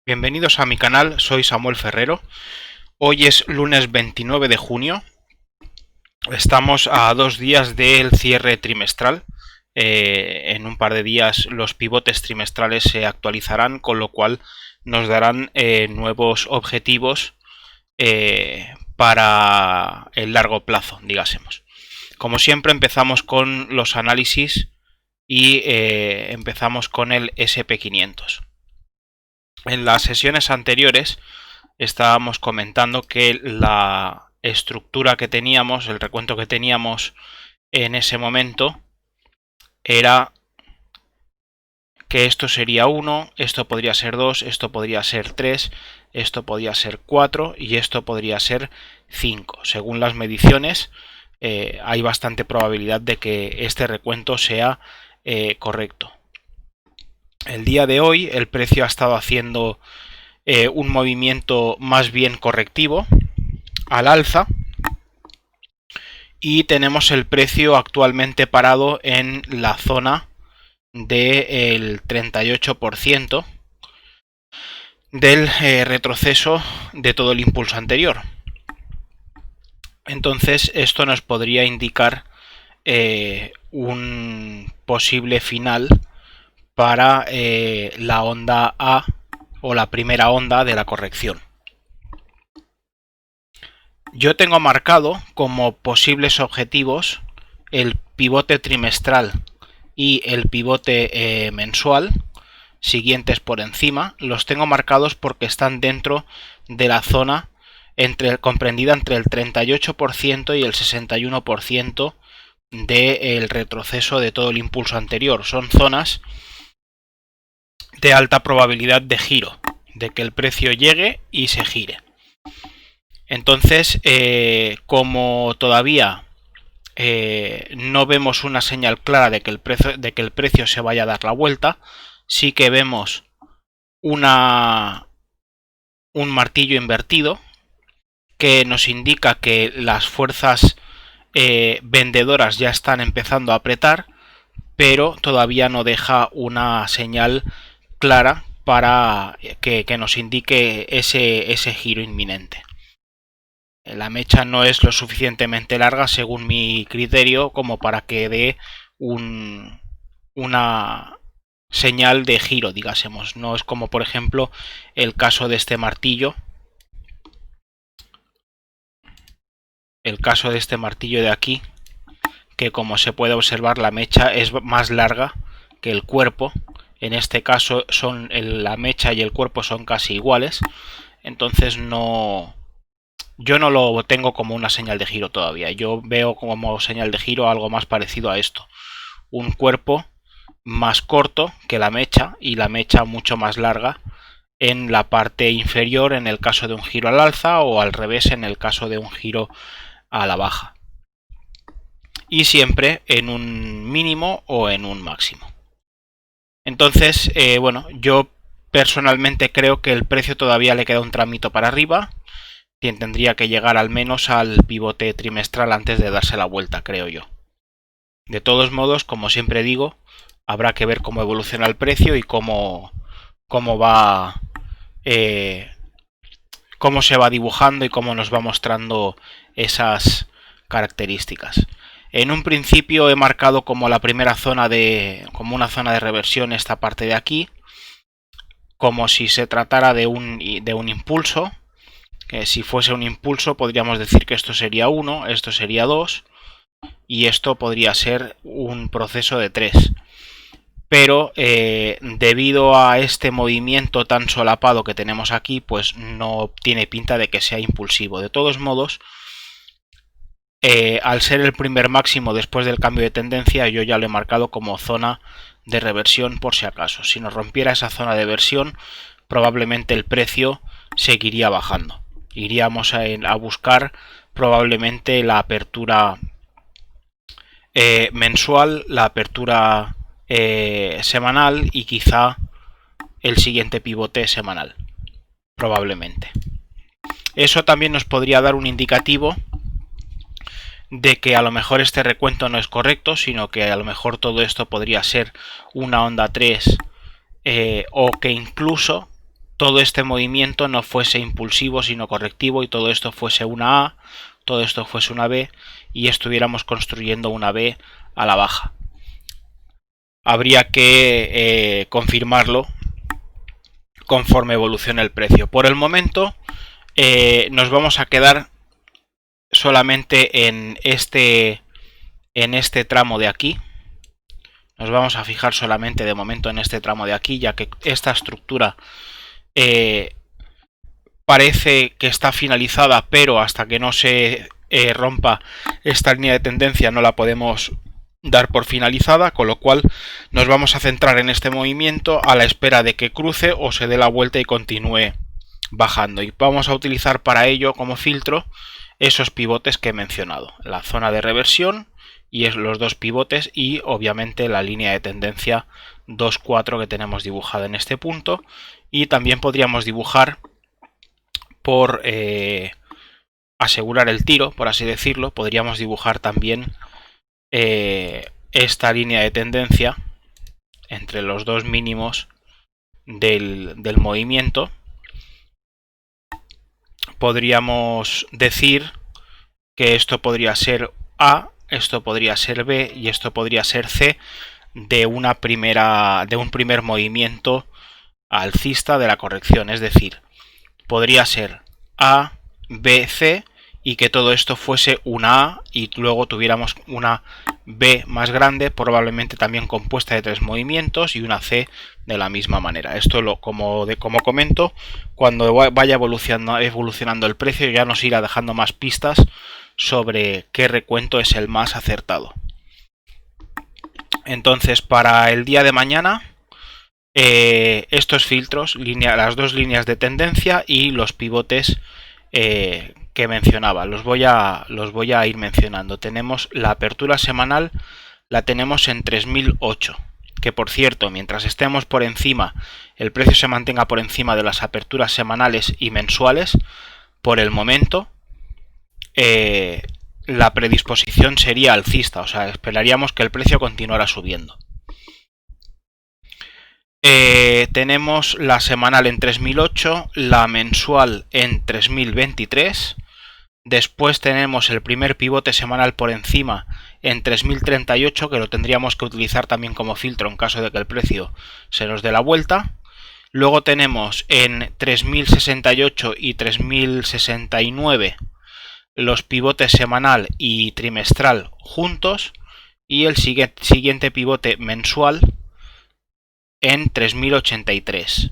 Bienvenidos a mi canal, soy Samuel Ferrero. Hoy es lunes 29 de junio. Estamos a 2 días del cierre trimestral. En un par de días los pivotes trimestrales se actualizarán, con lo cual nos darán nuevos objetivos para el largo plazo, digásemos. Como siempre, empezamos con los análisis y empezamos con el SP500. En las sesiones anteriores estábamos comentando que la estructura que teníamos, el recuento que teníamos en ese momento, era que esto sería 1, esto podría ser 2, esto podría ser 3, esto podría ser 4 y esto podría ser 5. Según las mediciones, hay bastante probabilidad de que este recuento sea correcto. El día de hoy el precio ha estado haciendo un movimiento más bien correctivo al alza y tenemos el precio actualmente parado en la zona del 38% del retroceso de todo el impulso anterior. Entonces esto nos podría indicar un posible final para la onda A o la primera onda de la corrección. Yo tengo marcado como posibles objetivos el pivote trimestral y el pivote mensual, siguientes por encima. Los tengo marcados porque están dentro de la zona comprendida entre el 38% y el 61% del retroceso de todo el impulso anterior. Son zonas de alta probabilidad de giro, de que el precio llegue y se gire. Entonces, como todavía no vemos una señal clara de que el precio se vaya a dar la vuelta, sí que vemos un martillo invertido que nos indica que las fuerzas vendedoras ya están empezando a apretar, pero todavía no deja una señal clara para que nos indique ese giro inminente. La mecha no es lo suficientemente larga, según mi criterio, como para que dé una señal de giro, digásemos. No es como, por ejemplo, el caso de este martillo. El caso de este martillo de aquí, que como se puede observar, la mecha es más larga que el cuerpo. En este caso la mecha y el cuerpo son casi iguales, entonces yo no lo tengo como una señal de giro todavía. Yo veo como señal de giro algo más parecido a esto: un cuerpo más corto que la mecha y la mecha mucho más larga en la parte inferior en el caso de un giro al alza, o al revés en el caso de un giro a la baja, y siempre en un mínimo o en un máximo. Entonces, bueno, yo personalmente creo que el precio todavía le queda un tramito para arriba. Tendría que llegar al menos al pivote trimestral antes de darse la vuelta, creo yo. De todos modos, como siempre digo, habrá que ver cómo evoluciona el precio y cómo va, cómo se va dibujando y cómo nos va mostrando esas características. En un principio he marcado como la primera zona como una zona de reversión esta parte de aquí, como si se tratara de un impulso. Que si fuese un impulso podríamos decir que esto sería 1, esto sería 2 y esto podría ser un proceso de 3. Pero debido a este movimiento tan solapado que tenemos aquí, pues no tiene pinta de que sea impulsivo. De todos modos, al ser el primer máximo después del cambio de tendencia, yo ya lo he marcado como zona de reversión por si acaso. Si nos rompiera esa zona de reversión, probablemente el precio seguiría bajando. Iríamos a buscar probablemente la apertura mensual, la apertura semanal y quizá el siguiente pivote semanal, probablemente. Eso también nos podría dar un indicativo de que a lo mejor este recuento no es correcto, sino que a lo mejor todo esto podría ser una onda 3, o que incluso todo este movimiento no fuese impulsivo sino correctivo y todo esto fuese una A, todo esto fuese una B y estuviéramos construyendo una B a la baja. Habría que confirmarlo conforme evolucione el precio. Por el momento nos vamos a quedar solamente en este tramo de aquí. Nos vamos a fijar solamente de momento en este tramo de aquí, ya que esta estructura parece que está finalizada, pero hasta que no se rompa esta línea de tendencia no la podemos dar por finalizada, con lo cual nos vamos a centrar en este movimiento a la espera de que cruce o se dé la vuelta y continúe bajando. Y vamos a utilizar para ello como filtro esos pivotes que he mencionado, la zona de reversión y los dos pivotes y obviamente la línea de tendencia 2,4 que tenemos dibujada en este punto. Y también podríamos dibujar, por asegurar el tiro, por así decirlo, podríamos dibujar también esta línea de tendencia entre los dos mínimos del movimiento. Podríamos decir que esto podría ser A, esto podría ser B y esto podría ser C de un primer movimiento alcista de la corrección, es decir, podría ser A, B, C y que todo esto fuese una A y luego tuviéramos una B más grande, probablemente también compuesta de 3 movimientos y una C de la misma manera. Esto como comento, cuando vaya evolucionando el precio ya nos irá dejando más pistas sobre qué recuento es el más acertado. Entonces, para el día de mañana, estos filtros, las dos líneas de tendencia y los pivotes que mencionaba, los voy a ir mencionando. Tenemos la apertura semanal, la tenemos en 3008, que por cierto, mientras estemos por encima, el precio se mantenga por encima de las aperturas semanales y mensuales, por el momento la predisposición sería alcista, o sea, esperaríamos que el precio continuara subiendo. Tenemos la semanal en 3008, la mensual en 3023. Después tenemos el primer pivote semanal por encima en 3038, que lo tendríamos que utilizar también como filtro en caso de que el precio se nos dé la vuelta. Luego tenemos en 3068 y 3069 los pivotes semanal y trimestral juntos. Y el siguiente pivote mensual en 3083.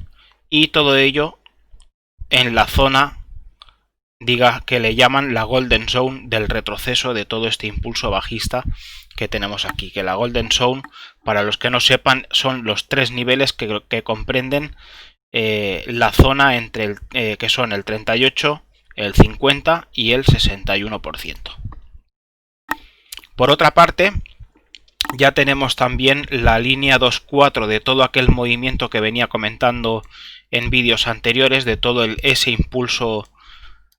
Y todo ello en la zona, que le llaman la Golden Zone del retroceso de todo este impulso bajista que tenemos aquí. Que la Golden Zone, para los que no sepan, son los 3 niveles que comprenden la zona entre que son el 38, el 50 y el 61%. Por otra parte, ya tenemos también la línea 2,4 de todo aquel movimiento que venía comentando en vídeos anteriores, de todo ese impulso,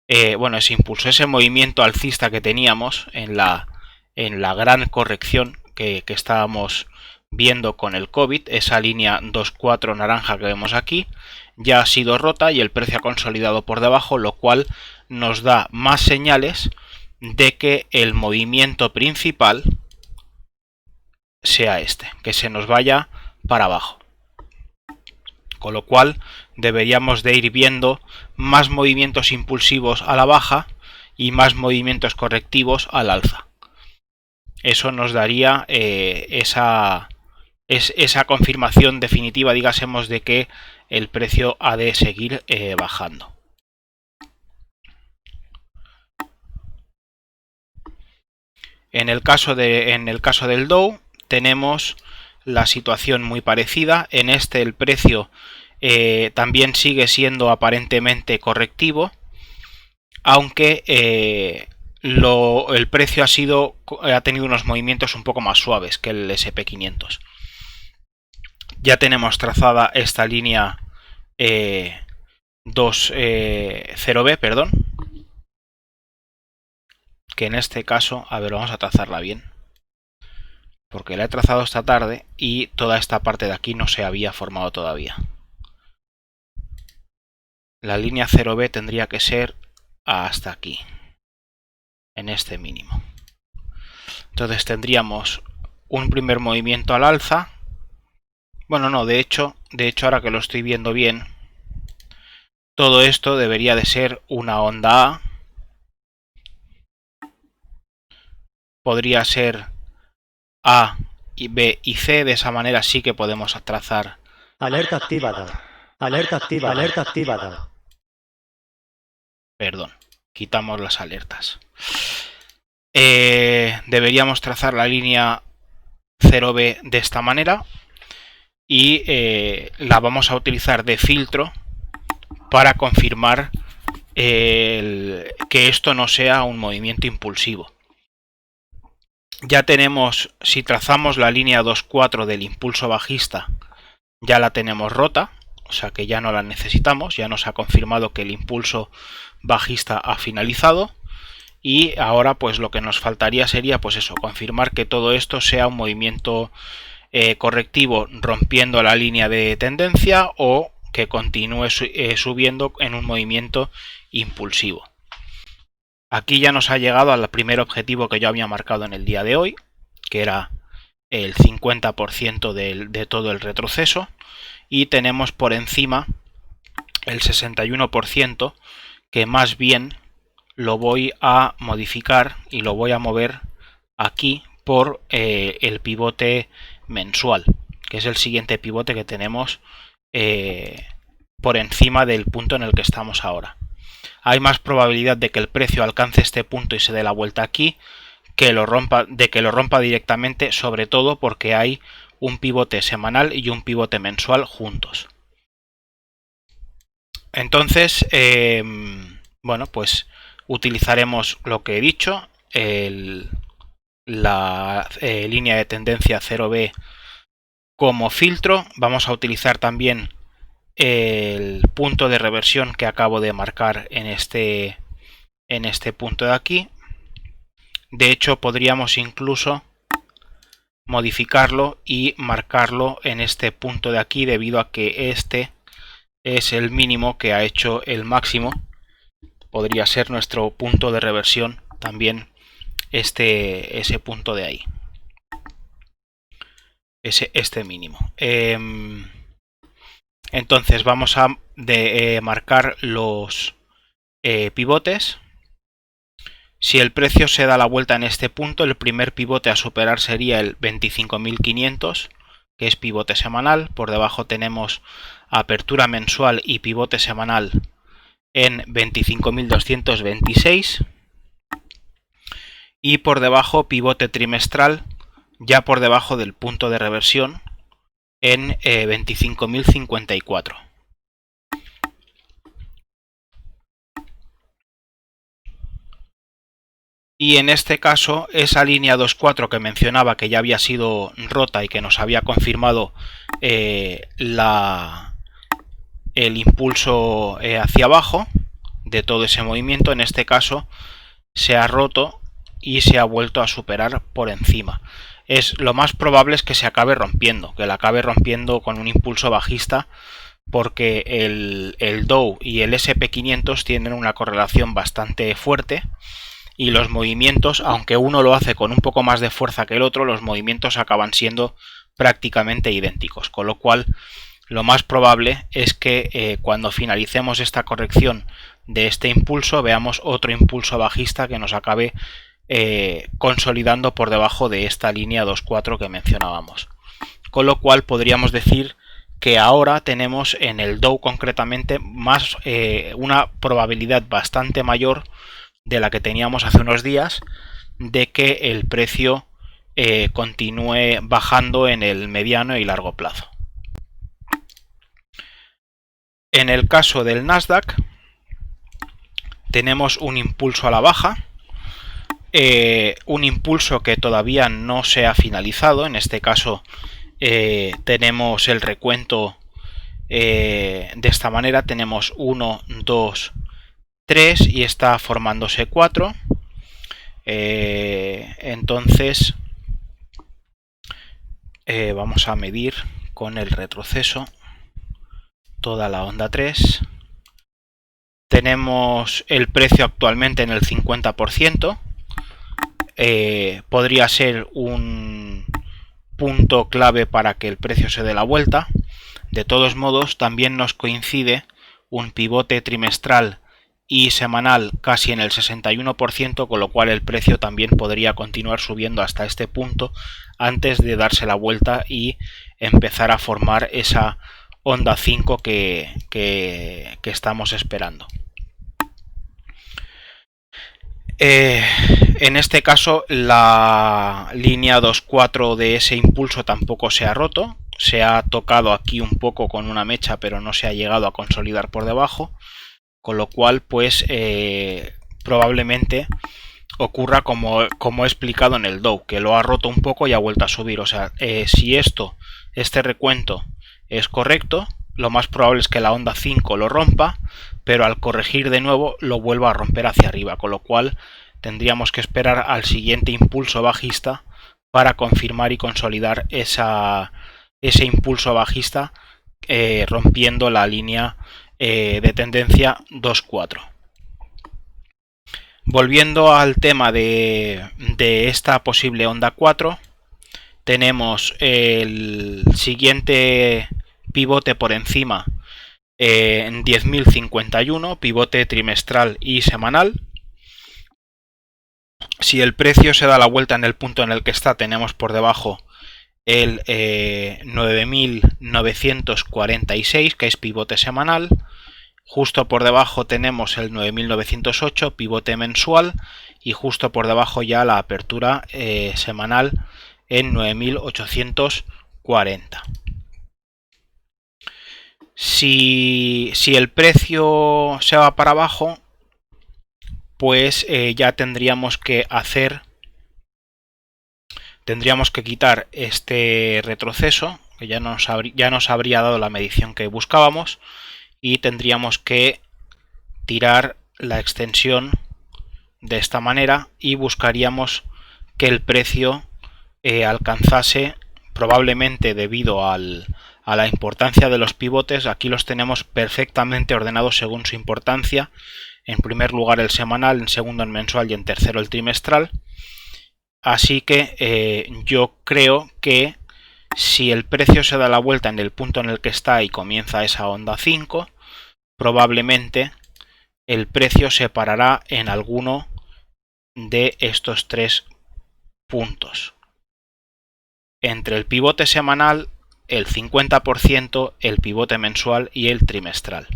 ese movimiento alcista que teníamos en la gran corrección que estábamos viendo con el COVID. Esa línea 2,4 naranja que vemos aquí ya ha sido rota y el precio ha consolidado por debajo, lo cual nos da más señales de que el movimiento principal sea este, que se nos vaya para abajo. Con lo cual deberíamos de ir viendo más movimientos impulsivos a la baja y más movimientos correctivos al alza. Eso nos daría esa confirmación definitiva, digásemos, de que el precio ha de seguir bajando. En el caso del Dow tenemos la situación muy parecida. En este el precio también sigue siendo aparentemente correctivo, aunque el precio ha tenido unos movimientos un poco más suaves que el SP500. Ya tenemos trazada esta línea 0B, perdón, que en este caso, a ver, vamos a trazarla bien, porque la he trazado esta tarde y toda esta parte de aquí no se había formado todavía. la línea 0B tendría que ser hasta aquí, en este mínimo. Entonces tendríamos un primer movimiento al alza. Bueno, no, de hecho ahora que lo estoy viendo bien, todo esto debería de ser una onda A. Podría ser A y B y C, de esa manera sí que podemos trazar. Alerta activada. Alerta activada. Alerta activada. Perdón, quitamos las alertas. Deberíamos trazar la línea 0B de esta manera y la vamos a utilizar de filtro para confirmar que esto no sea un movimiento impulsivo. Ya tenemos, si trazamos la línea 2,4 del impulso bajista, ya la tenemos rota, o sea que ya no la necesitamos, ya nos ha confirmado que el impulso bajista ha finalizado. Y ahora pues lo que nos faltaría sería pues eso, confirmar que todo esto sea un movimiento correctivo rompiendo la línea de tendencia o que continúe subiendo en un movimiento impulsivo. Aquí ya nos ha llegado al primer objetivo que yo había marcado en el día de hoy, que era el 50% de todo el retroceso, y tenemos por encima el 61% que más bien lo voy a modificar y lo voy a mover aquí por el pivote mensual, que es el siguiente pivote que tenemos por encima del punto en el que estamos ahora. Hay más probabilidad de que el precio alcance este punto y se dé la vuelta aquí de que lo rompa directamente, sobre todo porque hay un pivote semanal y un pivote mensual juntos. Entonces, bueno, pues utilizaremos lo que he dicho, la línea de tendencia 0B como filtro. Vamos a utilizar también el punto de reversión que acabo de marcar en este punto de aquí. De hecho, podríamos incluso modificarlo y marcarlo en este punto de aquí, debido a que este es el mínimo que ha hecho el máximo. Podría ser nuestro punto de reversión también ese punto de ahí, este mínimo. Entonces vamos a marcar los pivotes. Si el precio se da la vuelta en este punto, el primer pivote a superar sería el 25.500, que es pivote semanal. Por debajo tenemos apertura mensual y pivote semanal en 25.226. Y por debajo pivote trimestral, ya por debajo del punto de reversión, en 25.054. Y en este caso, esa línea 2,4 que mencionaba que ya había sido rota y que nos había confirmado el impulso hacia abajo de todo ese movimiento, en este caso se ha roto y se ha vuelto a superar por encima. Lo más probable es que se acabe rompiendo, que la acabe rompiendo con un impulso bajista, porque el Dow y el SP500 tienen una correlación bastante fuerte. Y los movimientos, aunque uno lo hace con un poco más de fuerza que el otro, los movimientos acaban siendo prácticamente idénticos, con lo cual lo más probable es que cuando finalicemos esta corrección de este impulso veamos otro impulso bajista que nos acabe consolidando por debajo de esta línea 2,4 que mencionábamos, con lo cual podríamos decir que ahora tenemos en el Dow concretamente una probabilidad bastante mayor de la que teníamos hace unos días de que el precio continúe bajando en el mediano y largo plazo. En el caso del Nasdaq tenemos un impulso a la baja, un impulso que todavía no se ha finalizado. En este caso tenemos el recuento de esta manera, tenemos 1, 2, 3 y está formándose 4. Entonces vamos a medir con el retroceso toda la onda 3 tenemos el precio actualmente en el 50%. Podría ser un punto clave para que el precio se dé la vuelta. De todos modos, también nos coincide un pivote trimestral y semanal casi en el 61%, con lo cual el precio también podría continuar subiendo hasta este punto antes de darse la vuelta y empezar a formar esa onda 5 que estamos esperando. En este caso la línea 2.4 de ese impulso tampoco se ha roto, se ha tocado aquí un poco con una mecha, pero no se ha llegado a consolidar por debajo, con lo cual pues probablemente ocurra como he explicado en el Dow, que lo ha roto un poco y ha vuelto a subir. O sea, si este recuento es correcto, lo más probable es que la onda 5 lo rompa, pero al corregir de nuevo lo vuelva a romper hacia arriba, con lo cual tendríamos que esperar al siguiente impulso bajista para confirmar y consolidar ese impulso bajista, rompiendo la línea de tendencia 2.4. Volviendo al tema de esta posible onda 4, tenemos el siguiente pivote por encima en 10.051, pivote trimestral y semanal. Si el precio se da la vuelta en el punto en el que está, tenemos por debajo el 9.946, que es pivote semanal. Justo por debajo tenemos el 9.908, pivote mensual, y justo por debajo ya la apertura semanal en 9.840. Si el precio se va para abajo, pues ya tendríamos que quitar este retroceso, que ya nos habría dado la medición que buscábamos, y tendríamos que tirar la extensión de esta manera y buscaríamos que el precio alcanzase, probablemente debido a la importancia de los pivotes, aquí los tenemos perfectamente ordenados según su importancia: en primer lugar el semanal, en segundo el mensual y en tercero el trimestral. Así que yo creo que si el precio se da la vuelta en el punto en el que está y comienza esa onda 5, probablemente el precio se parará en alguno de estos tres puntos: entre el pivote semanal, el 50%, el pivote mensual y el trimestral.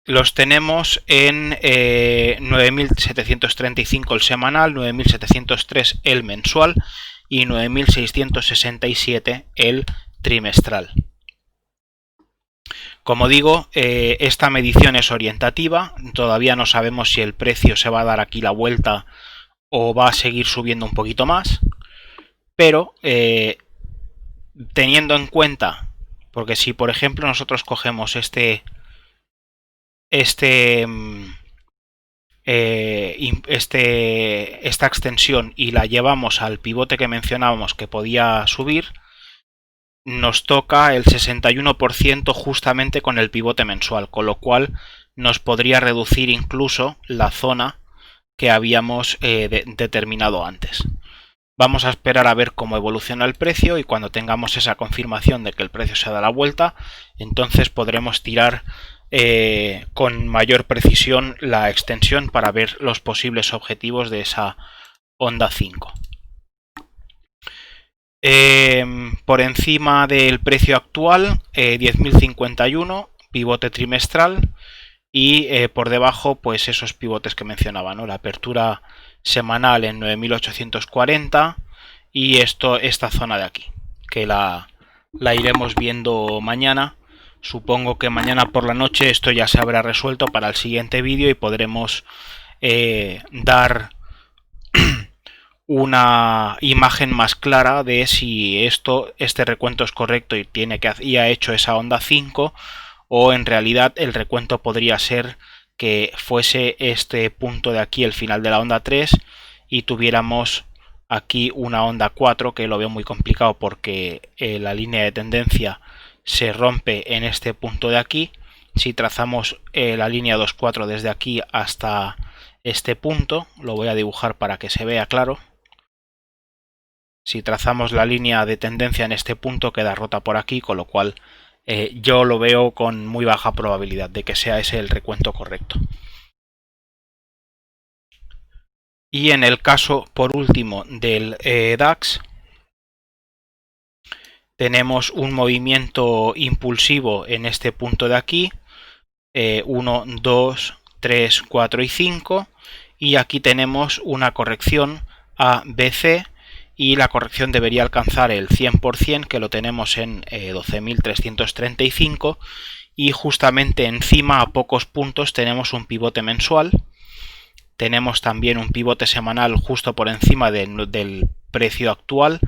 Los tenemos en 9.735 el semanal, 9.703 el mensual y 9.667 el trimestral. Como digo, esta medición es orientativa, todavía no sabemos si el precio se va a dar aquí la vuelta o va a seguir subiendo un poquito más, pero teniendo en cuenta, porque si por ejemplo nosotros cogemos esta extensión y la llevamos al pivote que mencionábamos que podía subir, nos toca el 61% justamente con el pivote mensual, con lo cual nos podría reducir incluso la zona que habíamos determinado antes. Vamos a esperar a ver cómo evoluciona el precio, y cuando tengamos esa confirmación de que el precio se da la vuelta, entonces podremos tirar con mayor precisión la extensión para ver los posibles objetivos de esa onda 5. Por encima del precio actual, 10.051, pivote trimestral, y por debajo pues esos pivotes que mencionaba, ¿no? La apertura semanal en 9.840 y esta zona de aquí, que la iremos viendo mañana. Supongo que mañana por la noche esto ya se habrá resuelto para el siguiente vídeo y podremos dar una imagen más clara de si este recuento es correcto y ha hecho esa onda 5, o en realidad el recuento podría ser que fuese este punto de aquí el final de la onda 3 y tuviéramos aquí una onda 4, que lo veo muy complicado porque la línea de tendencia se rompe en este punto de aquí. Si trazamos la línea 2,4 desde aquí hasta este punto, lo voy a dibujar para que se vea claro. Si trazamos la línea de tendencia en este punto, queda rota por aquí, con lo cual yo lo veo con muy baja probabilidad de que sea ese el recuento correcto. Y en el caso, por último, del DAX, tenemos un movimiento impulsivo en este punto de aquí, 1, 2, 3, 4 y 5, y aquí tenemos una corrección a BC, y la corrección debería alcanzar el 100%, que lo tenemos en 12.335, y justamente encima, a pocos puntos, tenemos un pivote mensual. Tenemos también un pivote semanal justo por encima del precio actual.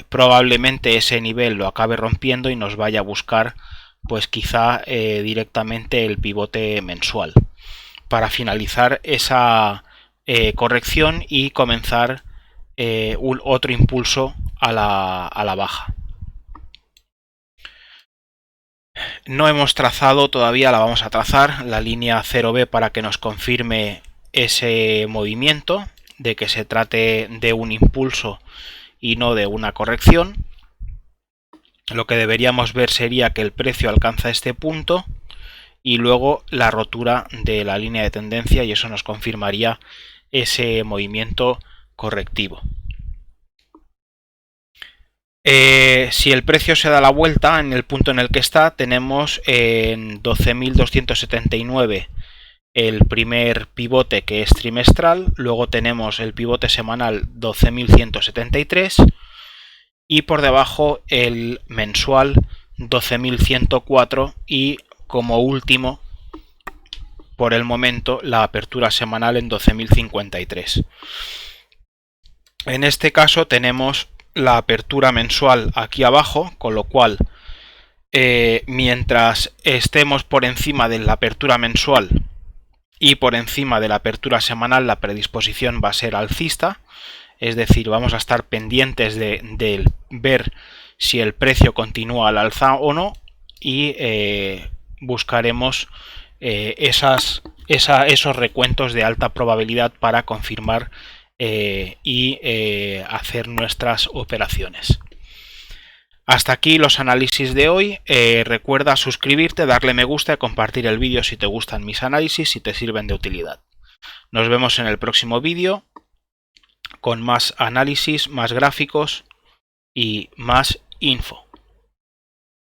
Probablemente ese nivel lo acabe rompiendo y nos vaya a buscar pues quizá directamente el pivote mensual para finalizar esa corrección y comenzar otro impulso a la baja. No hemos trazado todavía, la vamos a trazar, la línea 0B para que nos confirme ese movimiento, de que se trate de un impulso y no de una corrección. Lo que deberíamos ver sería que el precio alcanza este punto y luego la rotura de la línea de tendencia, y eso nos confirmaría ese movimiento correctivo. Si el precio se da la vuelta en el punto en el que está, tenemos en 12.279 el primer pivote, que es trimestral, luego tenemos el pivote semanal 12.173 y por debajo el mensual 12.104 y como último por el momento la apertura semanal en 12.053. En este caso tenemos la apertura mensual aquí abajo, con lo cual mientras estemos por encima de la apertura mensual y por encima de la apertura semanal, la predisposición va a ser alcista, es decir, vamos a estar pendientes de ver si el precio continúa al alza o no, y buscaremos esos recuentos de alta probabilidad para confirmar y hacer nuestras operaciones. Hasta aquí los análisis de hoy. Recuerda suscribirte, darle me gusta y compartir el vídeo si te gustan mis análisis, si te sirven de utilidad. Nos vemos en el próximo vídeo con más análisis, más gráficos y más info.